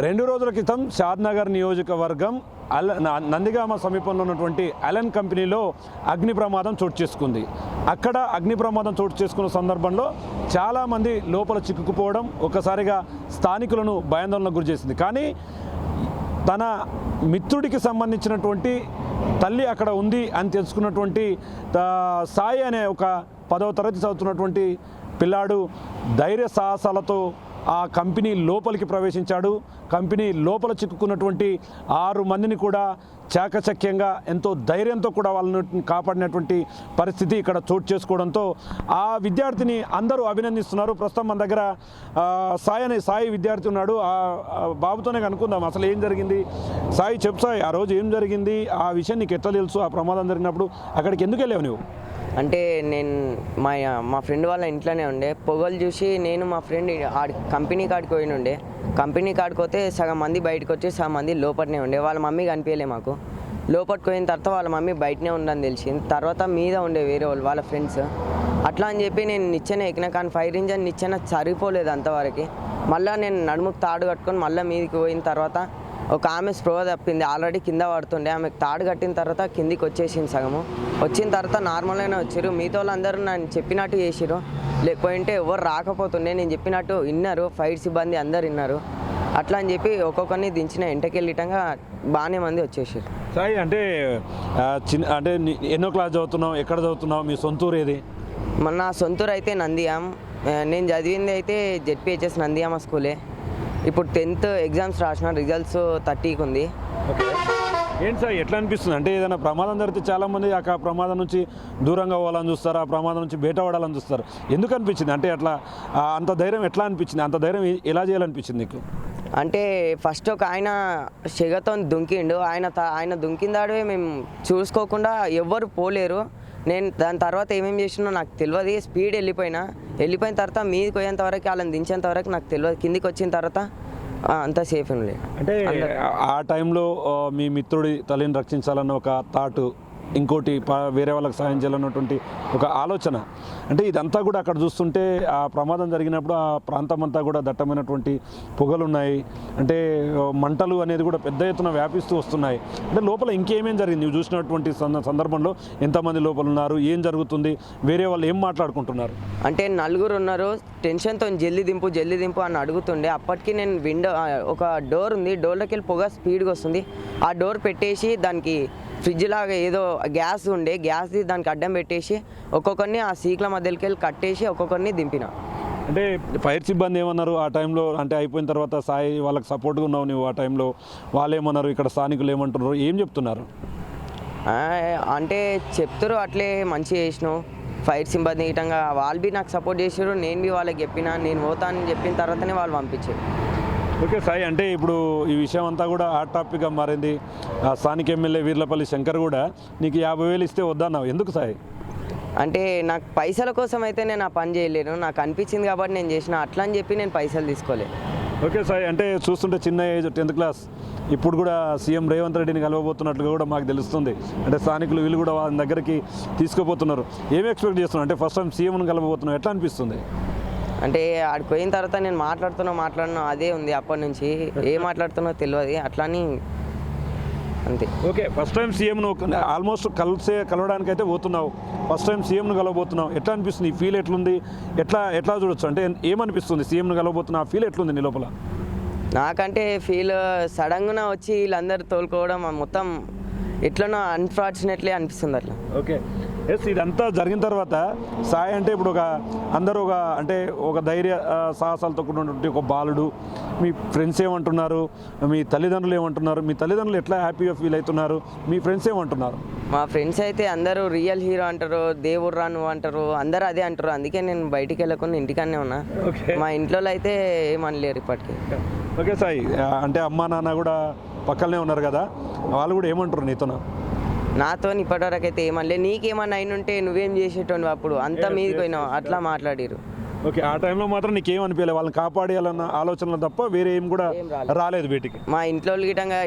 2 రోజుల క్రితం షాద్నగర్ నియోజకవర్గం నందిగామ సమీపంలో ఉన్నటువంటి అలెన్ కంపెనీలో అగ్ని ప్రమాదం చోటు చేసుకుంది. అక్కడ అగ్ని ప్రమాదం చోటు చేసుకున్న సందర్భంలో చాలామంది లోపల చిక్కుకుపోవడం ఒక్కసారిగా స్థానికులను భయాందోళనకు గురి చేసింది. కానీ తన మిత్రుడికి సంబంధించినటువంటి తల్లి అక్కడ ఉంది అని తెలుసుకున్నటువంటి సాయి అనే ఒక 10వ తరగతి చదువుతున్నటువంటి పిల్లాడు ధైర్య సాహసాలతో ఆ కంపెనీ లోపలికి ప్రవేశించాడు. కంపెనీ లోపల చిక్కుకున్నటువంటి 6 మందిని కూడా చాకచక్యంగా ఎంతో ధైర్యంతో కూడా వాళ్ళని కాపాడినటువంటి పరిస్థితి ఇక్కడ చోటు చేసుకోవడంతో ఆ విద్యార్థిని అందరూ అభినందిస్తున్నారు. ప్రస్తుతం మన దగ్గర సాయి విద్యార్థి ఉన్నాడు. ఆ బాబుతోనే కనుక్కుందాం అసలు ఏం జరిగింది. సాయి చెప్పు సాయి, ఆ రోజు ఏం జరిగింది, ఆ విషయం నీకు ఎట్లా తెలుసు, ఆ ప్రమాదం జరిగినప్పుడు అక్కడికి ఎందుకు వెళ్ళావు నువ్వు? అంటే నేను మా ఫ్రెండ్ వాళ్ళ ఇంట్లోనే ఉండే, పొగలు చూసి నేను మా ఫ్రెండ్ కంపెనీ కాడికి పోయి ఉండే. కంపెనీ కాడికి పోతే సగం మంది బయటకు వచ్చి సగం మంది లోపలనే ఉండే. వాళ్ళ మమ్మీ కనిపించలే మాకు. లోపలికి పోయిన తర్వాత వాళ్ళ మమ్మీ బయటనే ఉందని తెలిసింది. తర్వాత మీద ఉండే వేరే వాళ్ళు వాళ్ళ ఫ్రెండ్స్. అట్లా అని చెప్పి నేను నిచ్చెన ఎక్కిన, కానీ ఫైర్ ఇంజన్ నిచ్చెన సరిపోలేదు అంతవరకు. మళ్ళీ నేను నడుముకు తాడు కట్టుకొని మళ్ళీ మీదకి పోయిన తర్వాత ఒక ఆమె స్ప్రోవ తప్పింది, ఆల్రెడీ కింద పడుతుండే. ఆమెకు తాడు కట్టిన తర్వాత కిందికి వచ్చేసింది సగము. వచ్చిన తర్వాత నార్మల్గానే వచ్చారు. మిగతా వాళ్ళందరూ నేను చెప్పినట్టు చేసిరు, లేకపోయింటే ఎవరు రాకపోతుండే. నేను చెప్పినట్టు విన్నారు, ఫైర్ సిబ్బంది అందరు విన్నారు. అట్లా అని చెప్పి ఒక్కొక్కరిని దించిన ఎంటకెళ్ళిటంగా బాగానే మంది వచ్చేసారు. సాయి అంటే అంటే ఎన్నో క్లాస్ చదువుతున్నావు, ఎక్కడ చదువుతున్నావు, మీ సొంతూరు ఏది? నా సొంతూరు అయితే నందియాం. నేను చదివింది అయితే జెడ్పిహెచ్ఎస్ నందియామ స్కూలే. ఇప్పుడు 10th ఎగ్జామ్స్ రాసిన, రిజల్ట్స్ 30కి ఉంది. ఏంటి సార్ ఎట్లా అనిపిస్తుంది? అంటే ఏదైనా ప్రమాదం జరిగితే చాలామంది ఆ ప్రమాదం నుంచి దూరంగా పోవాలని చూస్తారు, ఆ ప్రమాదం నుంచి బయట పడాలని చూస్తారు. ఎందుకు అనిపించింది? అంటే అట్లా అంత ధైర్యం ఎట్లా అనిపించింది? అంత ధైర్యం ఎలా చేయాలనిపించింది నీకు? అంటే ఫస్ట్ ఒక ఆయన సెగతో దుంకిండు. ఆయన దుంకిందాడే మేము చూసుకోకుండా ఎవ్వరు పోలేరు. నేను దాని తర్వాత ఏమేమి చేసినో నాకు తెలియదు. స్పీడ్ వెళ్ళిపోయిన తర్వాత మీదకి పోయేంత వరకు, వాళ్ళని దించేంత వరకు నాకు తెలియదు. కిందికి వచ్చిన తర్వాత అంతా సేఫ్ ఉంది. అంటే ఆ టైంలో మీ మిత్రుడి తల్లిని రక్షించాలన్న ఒక థాట్, ఇంకోటి వేరే వాళ్ళకి సాయం చేయాలన్నటువంటి ఒక ఆలోచన. అంటే ఇదంతా కూడా అక్కడ చూస్తుంటే ఆ ప్రమాదం జరిగినప్పుడు ఆ ప్రాంతం అంతా కూడా దట్టమైనటువంటి పొగలు ఉన్నాయి. అంటే మంటలు అనేది కూడా పెద్ద ఎత్తున వ్యాపిస్తూ వస్తున్నాయి. అంటే లోపల ఇంకేమేం జరిగింది నువ్వు చూసినటువంటి సందర్భంలో? ఎంతమంది లోపల ఉన్నారు, ఏం జరుగుతుంది, వేరే వాళ్ళు ఏం మాట్లాడుకుంటున్నారు? అంటే 4 ఉన్నారు. టెన్షన్తో జల్దీ దింపు అని అడుగుతుండే. అప్పటికి నేను విండో, ఒక డోర్ ఉంది, డోర్లోకి వెళ్ళి పొగ స్పీడ్గా వస్తుంది. ఆ డోర్ పెట్టేసి దానికి ఫ్రిడ్జ్ లాగా ఏదో గ్యాస్ ఉండే, గ్యాస్ది దానికి అడ్డం పెట్టేసి ఒక్కొక్కరిని ఆ సీట్ల మధ్యలోకి వెళ్ళి కట్టేసి ఒక్కొక్కరిని దింపిన. అంటే ఫైర్ సిబ్బంది ఏమన్నారు ఆ టైంలో? అంటే అయిపోయిన తర్వాత సాయి వాళ్ళకి సపోర్ట్గా ఉన్నావు నువ్వు ఆ టైంలో, వాళ్ళు ఏమన్నారు, ఇక్కడ స్థానికులు ఏమంటున్నారు, ఏం చెప్తున్నారు? అంటే చెప్తారు అట్లే మంచిగా చేసినావు, ఫైర్ సిబ్బంది ఇటంగా వాళ్ళు బి నాకు సపోర్ట్ చేసారు. నేను బి వాళ్ళకి చెప్పిన, నేను పోతానని చెప్పిన తర్వాతనే వాళ్ళు పంపించారు. ఓకే సాయి, అంటే ఇప్పుడు ఈ విషయం అంతా కూడా హాట్ టాపిక్గా మారింది. స్థానిక ఎమ్మెల్యే వీర్లపల్లి శంకర్ కూడా నీకు 50,000 ఇస్తే వద్దన్నావు, ఎందుకు సాయి? అంటే నాకు పైసల కోసం అయితే నేను ఆ పని చేయలేను, నాకు అనిపించింది కాబట్టి నేను చేసిన. అట్లా అని చెప్పి నేను పైసలు తీసుకోలేదు. ఓకే సాయి, అంటే చూస్తుంటే చిన్న ఏజ్ 10th క్లాస్, ఇప్పుడు కూడా సీఎం రేవంత్ రెడ్డిని కలవబోతున్నట్లుగా కూడా మాకు తెలుస్తుంది. అంటే స్థానికులు వీళ్ళు కూడా వాళ్ళ దగ్గరికి తీసుకుపోతున్నారు. ఏమి ఎక్స్పెక్ట్ చేస్తున్నావు? అంటే ఫస్ట్ టైం సీఎంను కలవబోతున్నావు, ఎట్లా అనిపిస్తుంది? అంటే ఆడికి పోయిన తర్వాత నేను మాట్లాడినా అదే ఉంది. అప్పటి నుంచి ఏం మాట్లాడుతున్నా తెలియదు, అట్లా అని అంతే. ఓకే, ఫస్ట్ టైం సీఎంను ఆల్మోస్ట్ కలవడానికి అయితే పోతున్నావు, ఫస్ట్ టైం సీఎంను కలవబోతున్నావు, ఎట్లా అనిపిస్తుంది? ఈ ఫీల్ ఎట్లుంది? ఎట్లా చూడొచ్చు? అంటే ఏమనిపిస్తుంది సీఎంను కలవబోతున్నా, ఆ ఫీల్ ఎట్లుంది నీ లోపల? నాకంటే ఫీల్ సడన్గా వచ్చి వీళ్ళందరూ తోలుకోవడం మొత్తం ఎట్లనో అన్ఫార్చునేట్లీ అనిపిస్తుంది అట్లా. ఓకే, ఎస్, ఇదంతా జరిగిన తర్వాత సాయి అంటే ఇప్పుడు అందరూ ఒక ధైర్య సాహసాలతో కూడినటువంటి ఒక బాలుడు. మీ ఫ్రెండ్స్ ఏమంటున్నారు, మీ తల్లిదండ్రులు ఏమంటున్నారు, మీ తల్లిదండ్రులు ఎట్లా హ్యాపీగా ఫీల్ అవుతున్నారు, మీ ఫ్రెండ్స్ ఏమంటున్నారు? మా ఫ్రెండ్స్ అయితే అందరూ రియల్ హీరో అంటారు, దేవుడు రా నువ్వు అంటారు, అందరూ అదే అంటారు. అందుకే నేను బయటికి వెళ్ళకుండా ఇంటికానే ఉన్నా. మా ఇంట్లో అయితే ఏమనలేరు ఇప్పటికీ. ఓకే సాయి, అంటే అమ్మా నాన్న కూడా పక్కనే ఉన్నారు కదా, వాళ్ళు కూడా ఏమంటారు నాతో ఇప్పటివరకు అయితే ఏమనలే. నీకేమన్నా అయినుంటే నువ్వేం చేసేటోను అప్పుడు అంతా మీదకి పోయినావు, అట్లా మాట్లాడిరు. ఓకే, ఆ టైంలో మాత్రం నీకేమనిపించలేదు, వాళ్ళని కాపాడేయాలన్న ఆలోచనలు తప్ప వేరే ఏం కూడా రాలేదు బయటికి? మా ఇంట్లో గిటంగా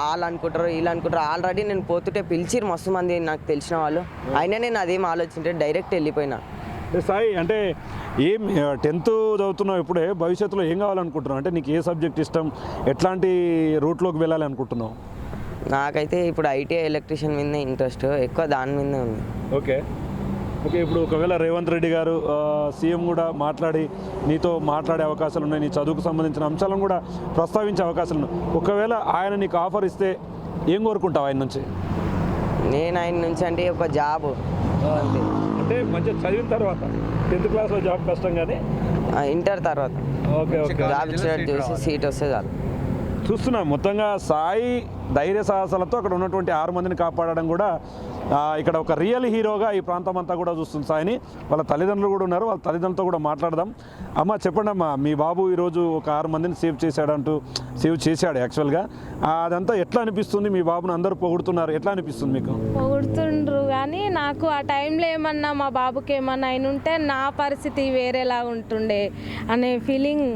వాళ్ళు అనుకుంటారు, వీళ్ళు అనుకుంటారు. ఆల్రెడీ నేను పోతుంటే పిలిచిరు మస్తు మంది నాకు తెలిసిన వాళ్ళు, అయినా నేను అదేం ఆలోచించే డైరెక్ట్ వెళ్ళిపోయినా. సాయి అంటే ఏం 10th చదువుతున్నావు ఇప్పుడే, భవిష్యత్తులో ఏం కావాలనుకుంటున్నావు? అంటే నీకు ఏ సబ్జెక్ట్ ఇష్టం, ఎట్లాంటి రూట్లోకి వెళ్ళాలి అనుకుంటున్నావు? నాకైతే ఇప్పుడు ఐటీఐ ఎలక్ట్రీషియన్ మీద ఇంట్రెస్ట్ ఎక్కువ, దాని మీదే ఉంది. Okay okay. ఇప్పుడు ఒకవేళ రేవంత్ రెడ్డి గారు సీఎం కూడా మాట్లాడి నీతో మాట్లాడే అవకాశాలు ఉన్నాయి, నీ చదువుకు సంబంధించిన అంశాలను కూడా ప్రస్తావించే అవకాశాలు ఉన్నాయి. ఒకవేళ ఆయన నీకు ఆఫర్ ఇస్తే ఏం కోరుకుంటావు ఆయన నుంచి? నేను ఆయన నుంచి అంటే ఒక జాబ్ అంతే. అంటే మంచిగా చదివిన తర్వాత 10th క్లాస్లో జాబ్ కష్టం కానీ ఇంటర్ తర్వాత ఓకే ఓకే జాబ్ చేసి సీట్ వస్తే చాలు. చూస్తున్నాం మొత్తంగా సాయి ధైర్య సాహసాలతో అక్కడ ఉన్నటువంటి 6 మందిని కాపాడడం కూడా ఇక్కడ ఒక రియల్ హీరోగా ఈ ప్రాంతం అంతా కూడా చూస్తుంది సాయిని. వాళ్ళ తల్లిదండ్రులు కూడా ఉన్నారు, వాళ్ళ తల్లిదండ్రులతో కూడా మాట్లాడదాం. అమ్మ చెప్పండి అమ్మా, మీ బాబు ఈరోజు ఒక 6 మందిని సేవ్ చేశాడు యాక్చువల్గా. అదంతా ఎట్లా అనిపిస్తుంది? మీ బాబుని అందరూ పొగుడుతున్నారు, ఎట్లా అనిపిస్తుంది మీకు? పొగుడుతుండ్రు కానీ నాకు ఆ టైంలో ఏమన్నా మా బాబుకి ఏమన్నా అయినుంటే నా పరిస్థితి వేరేలా ఉంటుండే అనే ఫీలింగ్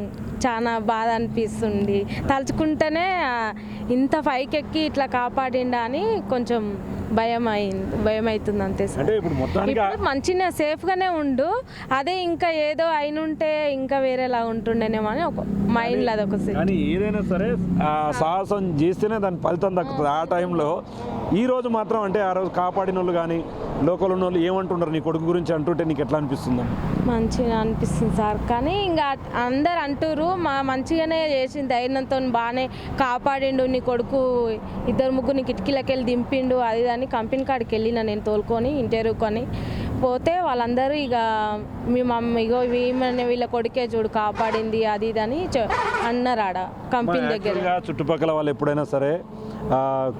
చాలా బాధ అనిపిస్తుంది. తలుచుకుంటేనే ఇంత పైకెక్కి ఇట్లా కాపాడిండా అని కొంచెం భయం అవుతుంది అంతే సార్. అంటే ఇప్పుడు మొత్తానికి మంచిగా సేఫ్గానే ఉండు, అదే ఇంకా ఏదో అయినుంటే ఇంకా వేరేలా ఉంటుండేనేమో అని ఒక మైండ్లో అదొక కానీ ఏదైనా సరే సాహసం చేస్తేనే దాని ఫలితం దక్కుతుంది. ఆ టైంలో ఈ రోజు మాత్రం అంటే ఆ రోజు కాపాడిన వాళ్ళు కానీ లోకల్ ఉన్న వాళ్ళు ఏమంటున్నారు నీ కొడుకు గురించి అంటుంటే నీకు ఎట్లా అనిపిస్తుంది? మంచిగా అనిపిస్తుంది సార్, కానీ ఇంకా అందరు అంటారు మంచిగానే చేసింది, ధైర్యంతో బాగానే కాపాడిండు, నీ కొడుకు 2-3 కిటికీలకి వెళ్ళి దింపిండు అది అని కంపెనీ కాడికి వెళ్ళిన నేను తోలుకొని ఇంటర్వ్యూకొని పోతే వాళ్ళందరూ ఇక మీ మమ్మీ ఇగో వీళ్ళ కొడుకే చూడు కాపాడింది అది ఇది అని అన్నారు ఆడ కంపెనీ దగ్గర. చుట్టుపక్కల వాళ్ళు ఎప్పుడైనా సరే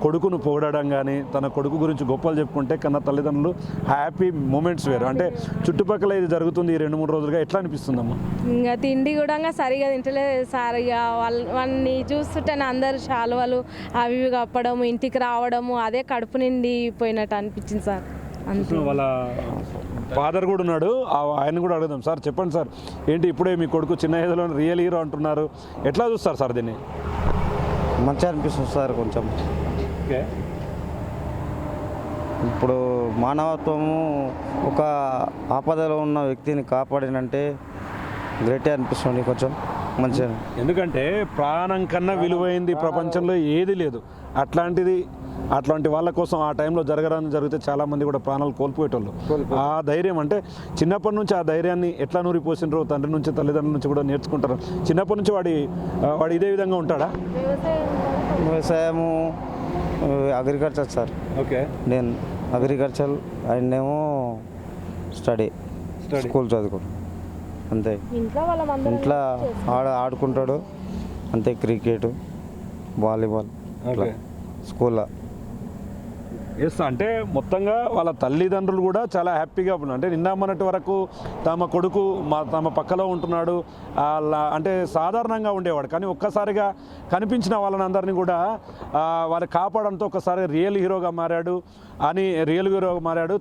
కొడుకును పొగడడం కానీ తన కొడుకు గురించి గొప్పలు చెప్పుకుంటే కన్నా తల్లిదండ్రులు హ్యాపీ మూమెంట్స్ వేరు. అంటే చుట్టుపక్కల ఇది జరుగుతుంది ఈ 2-3 రోజులుగా, ఎట్లా అనిపిస్తుందమ్మా? ఇంకా తిండి కూడా సరిగా తింటలేదు సార్. ఇక వాళ్ళని చూస్తుంటే అందరు శాలువలు అవి ఇవి కప్పడము, ఇంటికి రావడము, అదే కడుపు నిండిపోయినట్టు అనిపించింది సార్. అంతే. వాళ్ళ ఫాదర్ కూడా ఉన్నాడు, ఆయన కూడా అడుగుదాం. సార్ చెప్పండి సార్, ఏంటి ఇప్పుడే మీ కొడుకు చిన్న ఏజ్లో రియల్ హీరో అంటున్నారు, ఎట్లా చూస్తారు సార్ దీన్ని? మంచిగా అనిపిస్తుంది సార్. కొంచెం ఓకే. ఇప్పుడు మానవత్వము ఒక ఆపదలో ఉన్న వ్యక్తిని కాపాడినంటే గ్రేటే అనిపిస్తుంది కొంచెం మంచిగా. ఎందుకంటే ప్రాణం కన్నా విలువైంది ప్రపంచంలో ఏది లేదు. అట్లాంటి వాళ్ళ కోసం ఆ టైంలో జరిగితే చాలామంది కూడా ప్రాణాలు కోల్పోయేటోళ్ళు. ఆ ధైర్యం అంటే చిన్నప్పటి నుంచి ఆ ధైర్యాన్ని ఎట్లా నూరిపోసినారో తండ్రి నుంచి తల్లిదండ్రుల నుంచి కూడా నేర్చుకుంటారు. చిన్నప్పటి నుంచి వాడు ఇదే విధంగా ఉంటాడా? వ్యవసాయము, అగ్రికల్చర్ సార్. ఓకే. నేను అగ్రికల్చర్, ఆయనేమో స్టడీ స్కూల్ చదువుకోడు అంతే. ఇంట్లో ఆడుకుంటాడు అంతే, క్రికెట్, వాలీబాల్ స్కూల్లో. ఎస్, అంటే మొత్తంగా వాళ్ళ తల్లిదండ్రులు కూడా చాలా హ్యాపీగా ఉన్నారు. అంటే నిన్న మొన్నటి వరకు తమ కొడుకు తమ పక్కలో ఉంటున్నాడు అంటే సాధారణంగా ఉండేవాడు, కానీ ఒక్కసారిగా కనిపించిన వాళ్ళని కూడా వాళ్ళు కాపాడంతో ఒక్కసారి రియల్ హీరోగా మారాడు.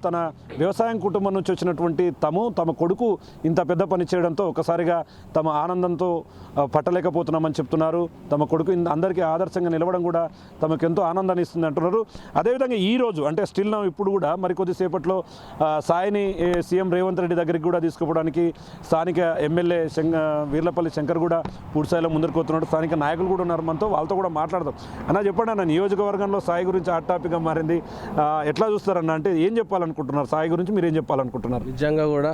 తన వ్యవసాయం కుటుంబం నుంచి వచ్చినటువంటి తమ కొడుకు ఇంత పెద్ద పని చేయడంతో ఒక్కసారిగా తమ ఆనందంతో పట్టలేకపోతున్నామని చెప్తున్నారు. తమ కొడుకు అందరికీ ఆదర్శంగా నిలవడం కూడా తమకు ఎంతో ఆనందాన్ని ఇస్తుంది అంటున్నారు. అదేవిధంగా ఈరోజు అంటే స్టిల్ నా ఇప్పుడు కూడా మరికొద్దిసేపట్లో సాయిని సీఎం రేవంత్ రెడ్డి దగ్గరికి కూడా తీసుకుపోవడానికి స్థానిక ఎమ్మెల్యే వీర్లపల్లి శంకర్ కూడా పూర్తిస్థాయిలో ముందరికి వస్తున్నాడు. స్థానిక నాయకులు కూడా ఉన్నారు మనతో, వాళ్ళతో కూడా మాట్లాడదాం. అన్న చెప్పండి అన్న, నియోజకవర్గంలో సాయి గురించి హాట్ టాపిక్గా మారింది, ఎట్లా చూస్తారన్న? అంటే ఏం చెప్పాలనుకుంటున్నారు సాయి గురించి, మీరు ఏం చెప్పాలనుకుంటున్నారు? నిజంగా కూడా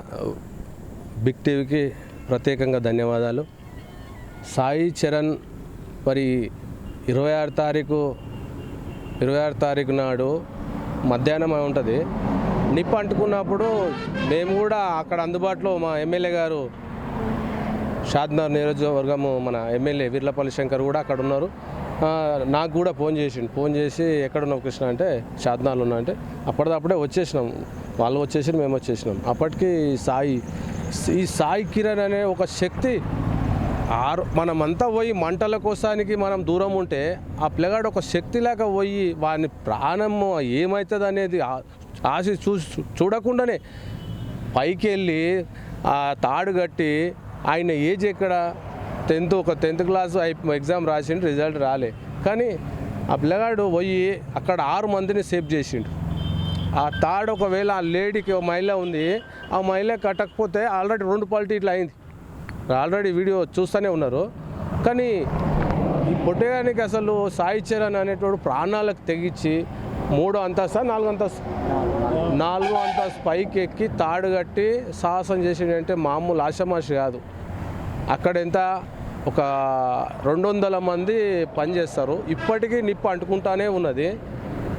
బిగ్ టీవీకి ప్రత్యేకంగా ధన్యవాదాలు. సాయి చరణ్ మరి 26 తారీఖు నాడు మధ్యాహ్నం ఉంటుంది, నిప్పు అంటుకున్నప్పుడు మేము కూడా అక్కడ అందుబాటులో మా ఎమ్మెల్యే గారు షాద్నగర్ నియోజకవర్గము మన ఎమ్మెల్యే వీర్లపల్లి శంకర్ కూడా అక్కడ ఉన్నారు. నాకు కూడా ఫోన్ చేసి ఎక్కడున్నావు కృష్ణ అంటే షాద్నగర్లో ఉన్నా అంటే అప్పటిదప్పుడే వచ్చేసినాం, వాళ్ళు వచ్చేసి మేము వచ్చేసినాం. అప్పటికి ఈ సాయి కిరణ్ అనే ఒక శక్తి మనమంతా పోయి మంటల కోసానికి మనం దూరం ఉంటే ఆ పిల్లగాడు ఒక శక్తిలాగా పోయి వాని ప్రాణం ఏమవుతుంది అనేది ఆశ చూడకుండానే పైకి వెళ్ళి ఆ తాడు కట్టి, ఆయన ఏజ్ ఎక్కడ 10th క్లాస్ ఎగ్జామ్ రాసిండు, రిజల్ట్ రాలే, కానీ ఆ పిల్లగాడు పోయి అక్కడ 6 మందిని సేవ్ చేసిండు. ఆ తాడు ఒకవేళ ఆ లేడీకి ఒక మహిళ ఉంది, ఆ మహిళ కట్టకపోతే ఆల్రెడీ 2 పల్టీ ఇట్లా అయింది. ఆల్రెడీ వీడియో చూస్తూనే ఉన్నారు. కానీ ఈ పొట్టేగానికి అసలు సాయి చరణ్ అనేటోడు ప్రాణాలకు తెగించి 3వ అంతస్తు 4వ అంతస్తు 4వ అంతస్తు పైకి ఎక్కి తాడు కట్టి సాహసం చేసిండంటే మామూలు ఆషమాషి కాదు. అక్కడ ఎంత ఒక 200 మంది పనిచేస్తారు. ఇప్పటికీ నిప్పు అంటుకుంటానే ఉన్నది.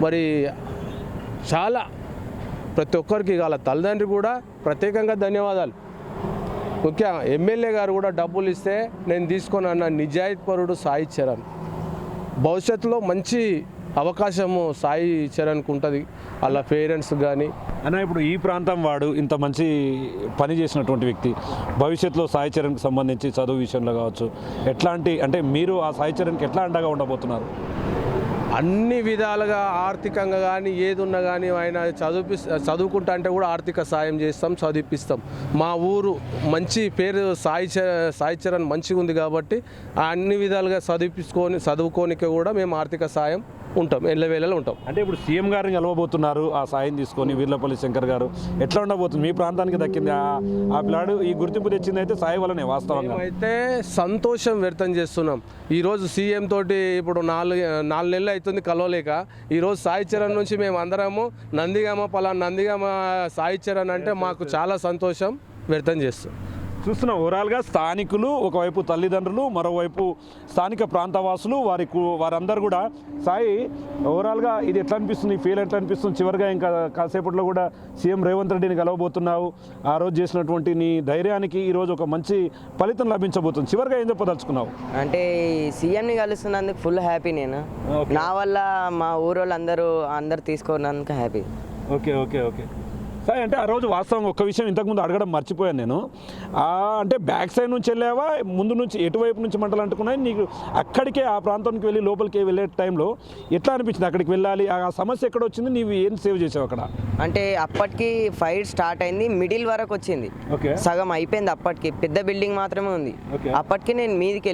మరి చాలా ప్రతి ఒక్కరికి వాళ్ళ తల్లిదండ్రి కూడా ప్రత్యేకంగా ధన్యవాదాలు. ముఖ్య ఎమ్మెల్యే గారు కూడా డబ్బులు ఇస్తే నేను తీసుకొని అన్న నిజాయితీపరుడు సాయి చరణ్. భవిష్యత్తులో మంచి అవకాశము సాయి చరణ్కి ఉంటుంది, వాళ్ళ పేరెంట్స్ కానీ. అన్న ఇప్పుడు ఈ ప్రాంతం వాడు ఇంత మంచి పని చేసినటువంటి వ్యక్తి భవిష్యత్తులో సాయి చరణ్కి సంబంధించి చదువు విషయంలో కావచ్చు, ఎట్లాంటి అంటే మీరు ఆ సాయి చరణ్కి ఎట్లా అండగా ఉండబోతున్నారు? అన్ని విధాలుగా ఆర్థికంగా కానీ ఏది ఉన్నా కానీ ఆయన చదువుకుంటా అంటే కూడా ఆర్థిక సాయం చేస్తాం, చదివిపిస్తాం. మా ఊరు మంచి పేరు సాయి చరణ్ మంచిగా ఉంది కాబట్టి అన్ని విధాలుగా చదువుకోనికి కూడా మేము ఆర్థిక సాయం ఉంటాం, ఎల్లవేళలో ఉంటాం. అంటే ఇప్పుడు సీఎం గారిని కలవబోతున్నారు, ఆ సాయం తీసుకొని వీర్లపల్లి శంకర్ గారు ఎట్లా ఉండబోతుంది? మీ ప్రాంతానికి దక్కింది ఆ పిల్లాడు ఈ గుర్తింపు తెచ్చింది అయితే సాయి వల్లనే వాస్తవంగా అయితే సంతోషం వ్యక్తం చేస్తున్నాం. ఈరోజు సీఎం తోటి ఇప్పుడు 4 నెలలు అవుతుంది కలవలేక. ఈరోజు సాయి చరణ్ నుంచి మేము అందరము నందిగామ సాయి చరణ్ అంటే మాకు చాలా సంతోషం వ్యక్తం చేస్తాం. చూస్తున్నాం ఓవరాల్గా స్థానికులు ఒకవైపు తల్లిదండ్రులు, మరోవైపు స్థానిక ప్రాంతవాసులు వారందరూ కూడా సాయి ఓవరాల్గా ఇది ఎట్లా అనిపిస్తుంది, ఫీల్ ఎట్లా అనిపిస్తుంది? చివరిగా ఇంకా కాసేపట్లో కూడా సీఎం రేవంత్ రెడ్డిని కలవబోతున్నావు. ఆ రోజు చేసినటువంటి నీ ధైర్యానికి ఈరోజు ఒక మంచి ఫలితం లభించబోతుంది. చివరిగా ఏం చెప్పదలుచుకున్నావు? అంటే సీఎంని కలుస్తున్నందుకు ఫుల్ హ్యాపీ నేను. నా వల్ల మా ఊరోళ్ళు అందరూ తీసుకున్నందుకు happy. Okay okay okay Sai, అంటే ఆ రోజు వాస్తవంగా ఒక్క విషయం ఇంతకుముందు అడగడం మర్చిపోయాను నేను. అంటే బ్యాక్ సైడ్ నుంచి వెళ్ళావా, ముందు నుంచి ఎటువైపు నుంచి మంటలు అంటుకున్నాయి నీకు? అక్కడికే ఆ ప్రాంతానికి వెళ్ళి లోపలికి వెళ్ళే టైంలో ఎట్లా అనిపించింది? అక్కడికి వెళ్ళాలి, ఆ సమస్య ఎక్కడ వచ్చింది, నీవు ఏం సేవ్ చేసావు అక్కడ? అంటే అప్పటికి ఫైర్ స్టార్ట్ అయింది, మిడిల్ వరకు వచ్చింది, ఓకే సగం అయిపోయింది. అప్పటికి పెద్ద బిల్డింగ్ మాత్రమే ఉంది. అప్పటికి నేను మీదికి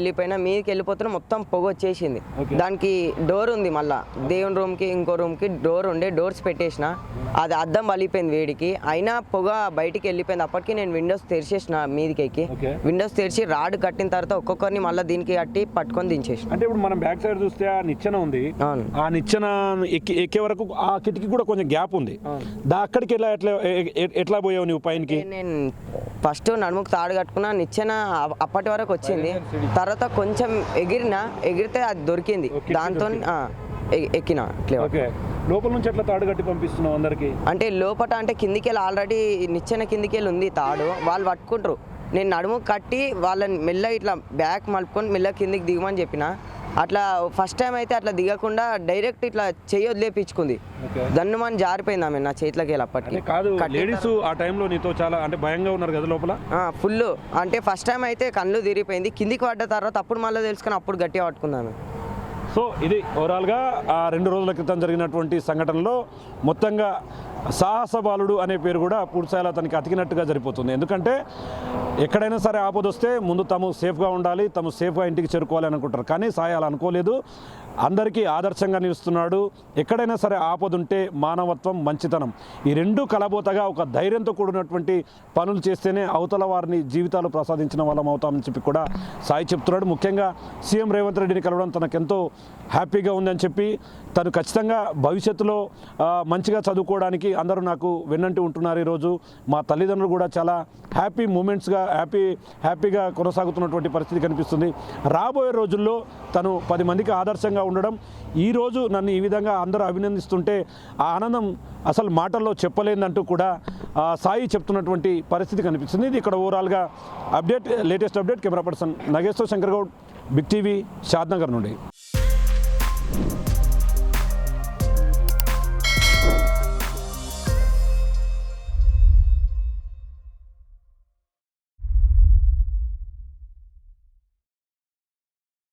వెళ్ళిపోతున్నా, మొత్తం పొగ వచ్చేసింది. దానికి డోర్ ఉంది, మళ్ళా దేవుని రూమ్కి ఇంకో రూమ్కి డోర్ ఉండే, డోర్స్ పెట్టేసిన, అది అద్దం వలిపోయింది వేడికి, అయినా పొగ బయటికి వెళ్ళిపోయింది. అప్పటికి నేను విండోస్ తెరిచేసిన, మీదికి ఎక్కి విండోస్ తెరిచి రాడ్ కట్టిన తర్వాత ఒక్కొక్కరిని మళ్ళీ దీనికి కట్టి పట్టుకొని దించేసిన. అంటే ఇప్పుడు మనం బ్యాక్ సైడ్ చూస్తే ఆ నిచ్చెన ఉంది, ఆ నిచ్చెన ఎక్కే వరకు ఆ కిటికీ కూడా కొంచెం గ్యాప్ ఉంది. అక్కడికి ఎట్లా పోయావు నువ్వు పైనకి? నేను ఫస్ట్ నడుముకు తాడు కట్టుకున్నా, నిచ్చెన అప్పటి వరకు వచ్చింది. తర్వాత కొంచెం ఎగిరితే అది దొరికింది, దాంతో ఎక్కిన. లోపల నుంచి ఎట్లా తాడు కట్టి పంపిస్తున్నావు అందరికి? అంటే లోపల అంటే కిందికి వెళ్ళి ఆల్రెడీ నిచ్చెన కిందికి వెళ్ళి ఉంది తాడు, వాళ్ళు పట్టుకుంటారు. నేను నడుము కట్టి వాళ్ళని మెల్లగా ఇట్లా బ్యాక్ మలుపుకొని మెల్లగా కిందికి దిగమని చెప్పిన. అట్లా ఫస్ట్ టైం అయితే అట్లా దిగకుండా డైరెక్ట్ ఇట్లా చెయ్యి వదిలేపించుకుంది, దన్ను మన జారిపోయింది ఆమె నా చేతిలోకి వెళ్ళి. అప్పటికి కాదు, లేడీస్ ఆ టైంలో నీతో చాలా అంటే భయంగా ఉన్నారు కదా లోపల? ఫుల్. అంటే ఫస్ట్ టైం అయితే కళ్ళు తిరిగిపోయింది, కిందికి పడ్డ తర్వాత అప్పుడు మళ్ళీ తెలుసుకొని అప్పుడు గట్టిగా పట్టుకుందాము. సో ఇది ఓవరాల్గా ఆ 2 రోజుల క్రితం జరిగినటువంటి సంఘటనలో మొత్తంగా సాహస బాలుడు అనే పేరు కూడా పూర్తిస్థాయిలో అతనికి అతికినట్టుగా జరిపోతుంది. ఎందుకంటే ఎక్కడైనా సరే ఆపద వస్తే ముందు తాము సేఫ్గా ఉండాలి, తాము సేఫ్గా ఇంటికి చేరుకోవాలి అనుకుంటారు. కానీ సాయి అలా అనుకోలేదు, అందరికీ ఆదర్శంగా నిలుస్తున్నాడు. ఎక్కడైనా సరే ఆపద ఉంటే మానవత్వం, మంచితనం ఈ 2 కలబోతగా ఒక ధైర్యంతో కూడినటువంటి పనులు చేస్తేనే అవతల వారిని జీవితాలు ప్రసాదించిన వాళ్ళం అవుతామని చెప్పి కూడా సాయి చెప్తున్నాడు. ముఖ్యంగా సీఎం రేవంత్ రెడ్డిని కలవడం తనకెంతో హ్యాపీగా ఉందని చెప్పి, తను ఖచ్చితంగా భవిష్యత్తులో మంచిగా చదువుకోవడానికి అందరూ నాకు వెన్నంటి ఉంటున్నారు. ఈరోజు మా తల్లిదండ్రులు కూడా చాలా హ్యాపీ మూమెంట్స్గా హ్యాపీగా కొనసాగుతున్నటువంటి పరిస్థితి కనిపిస్తుంది. రాబోయే రోజుల్లో తను 10 మందికి ఆదర్శంగా ఉండడం, ఈరోజు నన్ను ఈ విధంగా అందరూ అభినందిస్తుంటే ఆ ఆనందం అసలు మాటల్లో చెప్పలేదంటూ కూడా సాయి చెప్తున్నటువంటి పరిస్థితి కనిపిస్తుంది. ఇది ఇక్కడ ఓవరాల్గా latest update. Camera person Nageshwar Shankar Goud, big TV, Shadnagar నుండి.